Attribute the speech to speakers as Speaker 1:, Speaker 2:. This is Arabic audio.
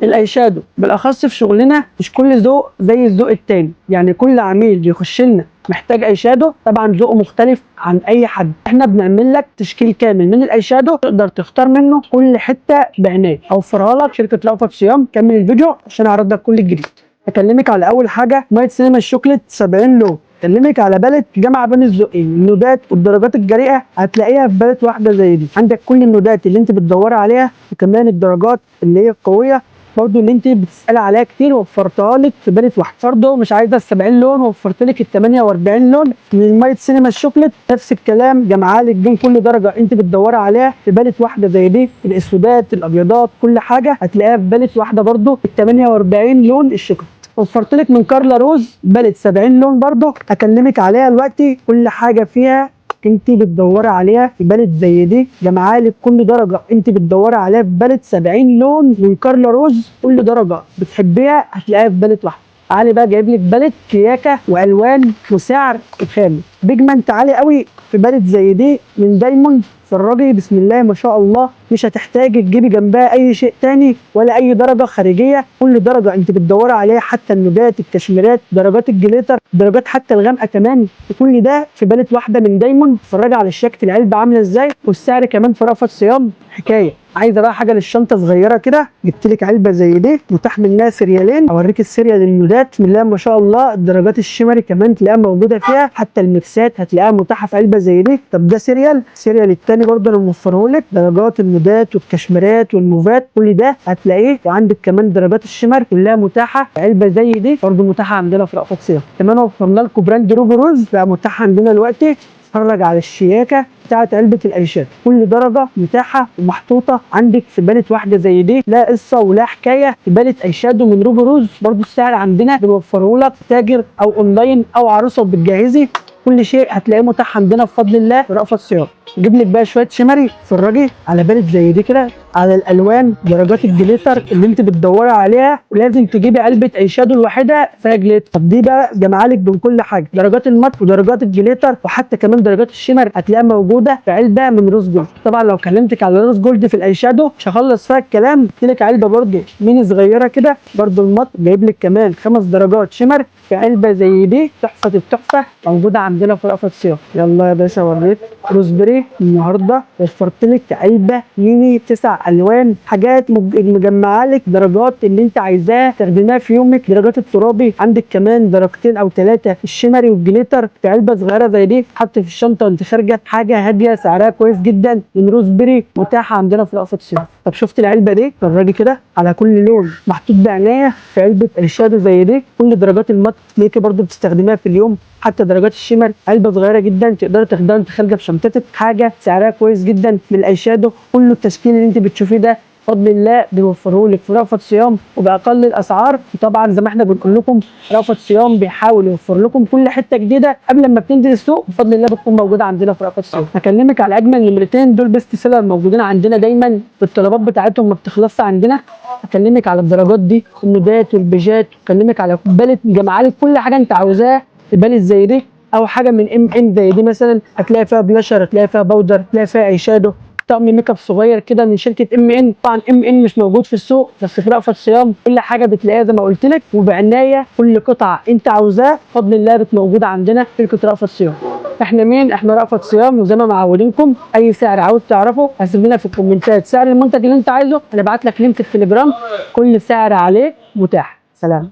Speaker 1: الاي شادو بالاخص في شغلنا مش كل ذوق زي الذوق التاني، يعني كل عميل بيخش لنا محتاج اي شادو طبعا ذوقه مختلف عن اي حد. احنا بنعمل لك تشكيل كامل من الاي شادو تقدر تختار منه كل حته بعنايه. اوفرها لك شركه رأفت صيام. كمل الفيديو عشان اعرض لك كل الجديد. اكلمك على اول حاجه ميه سينما الشوكليت 70 لون. اكلمك على بالت جامعه بين الذوقين، النودات والدرجات الجريئه هتلاقيها في بالت واحده زي دي. عندك كل النودات اللي انت بتدوري عليها، وكمان الدرجات اللي هي القويه برضو اللي انت بتسالي عليها كتير وفرتها لك في بالت واحده. برضو مش عايزه ال 70 لون وفرت لك ال 48 لون من ميه سينما الشوكليت. نفس الكلام جمعها لك بين كل درجه انت بتدوري عليها في بالت واحده زي دي. الاسودات الابيضات كل حاجه هتلاقيها في بالت واحده برضو ال 48 لون الشوكليت. وفرت لك من كارلا روز بالت 70 لون برضه هكلمك عليها دلوقتي. كل حاجه فيها انت بتدوري عليها في بالت زي دي، جمعها لك كل درجه انت بتدوري عليها في بالت 70 لون من كارلا روز. كل درجه بتحبيها هتلاقيها في بالت واحده. تعالي بقى جايب لك بالت شياكه والوان وسعر خام. بيجمنت عالي قوي في بالت زي دي من دايموند. اتفرجي بسم الله ما شاء الله، مش هتحتاجي تجيبي جنبها اي شيء تاني ولا اي درجه خارجيه. كل درجه انت بتدوري عليها، حتى النوجات الكشميرات درجات الجليتر درجات حتى الغامقه كمان، كل ده في بالت واحده من دايموند. اتفرجي على شياكه العلبه عامله ازاي، والسعر كمان في رأفت صيام حكايه. عايزه بقى حاجه للشنطه صغيره كده، جبت لك علبه زي دي متاح منها سريالين. اوريك السريال النودات بسم الله ما شاء الله، الدرجات الشمري كمان تلاقيها موجوده فيها، حتى الميكسات هتلاقيها متاحه في علبه زي دي. طب ده السريال التاني برضه انا موفره لك، درجات النودات والكشميرات والموفات كل ده هتلاقيه. وعندك كمان درجات الشمر كلها متاحه في علبه زي دي برضه متاحه عندنا في رأفت صيام. كمان وفرنا لكم براند روبو روز بقى متاح عندنا دلوقتي. اتفرج على الشياكه بتاعت علبه الايشاد، كل درجه متاحه ومحطوطه عندك في بالت واحده زي دي. لا قصه ولا حكايه في بالت ايشادو من روبو روز. برضو السعر عندنا بنوفره لك تاجر او اونلاين او عروسه وبتجهزي، كل شيء هتلاقيه متاح عندنا بفضل الله في رأفت صيام. نجيب لك بقى شويه شمري. اتفرجي على بالت زي دي كده، على الالوان درجات الجليتر اللي انت بتدوري عليها، ولازم تجيبي علبه ايشادو الواحده فيها جليتر. طب دي بقى جمعها لك بين كل حاجه، درجات المط ودرجات الجليتر وحتى كمان درجات الشمر هتلاقيها موجوده في علبه من روز جولد. طبعا لو كلمتك على روز جولد في الايشادو مش هخلص فيها الكلام. جبت لك علبه برضه ميني صغيره كده، برضه المط جايب لك كمان 5 درجات شمر في علبه زي دي. تحفه التحفه موجوده عندنا في رأفت صيام. يلا يا باشا وريت روزبري. النهارده وفرت لك علبه ميني 9 الوان، حاجات مجمعه لك درجات اللي انت عايزاه تخدميها في يومك. درجات الترابي عندك كمان درجتين او 3 الشمري والجليتر في علبه صغيره زي دي، حط في الشنطه وانت خارجه. حاجه هاديه سعرها كويس جدا من روزبري متاحه عندنا في رأفت صيام. طب شفت العلبه دي؟ اتفرجي كده على كل لون محطوط بعنايه في علبه ايشادو زي دي. كل درجات المط ليكي برضو بتستخدميها في اليوم، حتى درجات الشمر. علبه صغيره جدا تقدري تاخديها وانت خارجه في شنطتك. حاجه سعرها كويس جدا من الايشادو. كل التشكيل اللي انت بتشوفيه ده بفضل الله بيوفره لك في رأفت صيام وباقل الاسعار. وطبعا زي ما احنا بنقول لكم رأفت صيام بيحاول يوفر لكم كل حته جديده قبل ما بتنزل السوق بفضل الله بتكون موجوده عندنا في رأفت صيام. هكلمك على اجمل نمرتين دول بيست سيلر موجودين عندنا دايما، الطلبات بتاعتهم ما بتخلصش عندنا. هكلمك على الدرجات دي، النودات والبيجات. هكلمك على بالت جمعها لك كل حاجه انت عاوزاها في بالت زي دي، او حاجه من ام زي دي مثلا هتلاقي فيها بلاشر، هتلاقي فيها باودر، هتلاقي فيها ايشادو، طقم ميك اب صغير كده من شركه ام. طبعا ام مش موجود في السوق بس في رأفت صيام كل حاجه بتلاقيها زي ما قلت لك وبعنايه. كل قطعه انت عاوزاها بفضل الله موجوده عندنا في شركه رأفت صيام. احنا مين؟ احنا رأفت صيام، وزي ما معودينكم اي سعر عاوز تعرفه هسيب لنا في الكومنتات سعر المنتج اللي انت عايزه، انا ابعت لك لينك التليجرام كل سعر عليه متاح. سلام.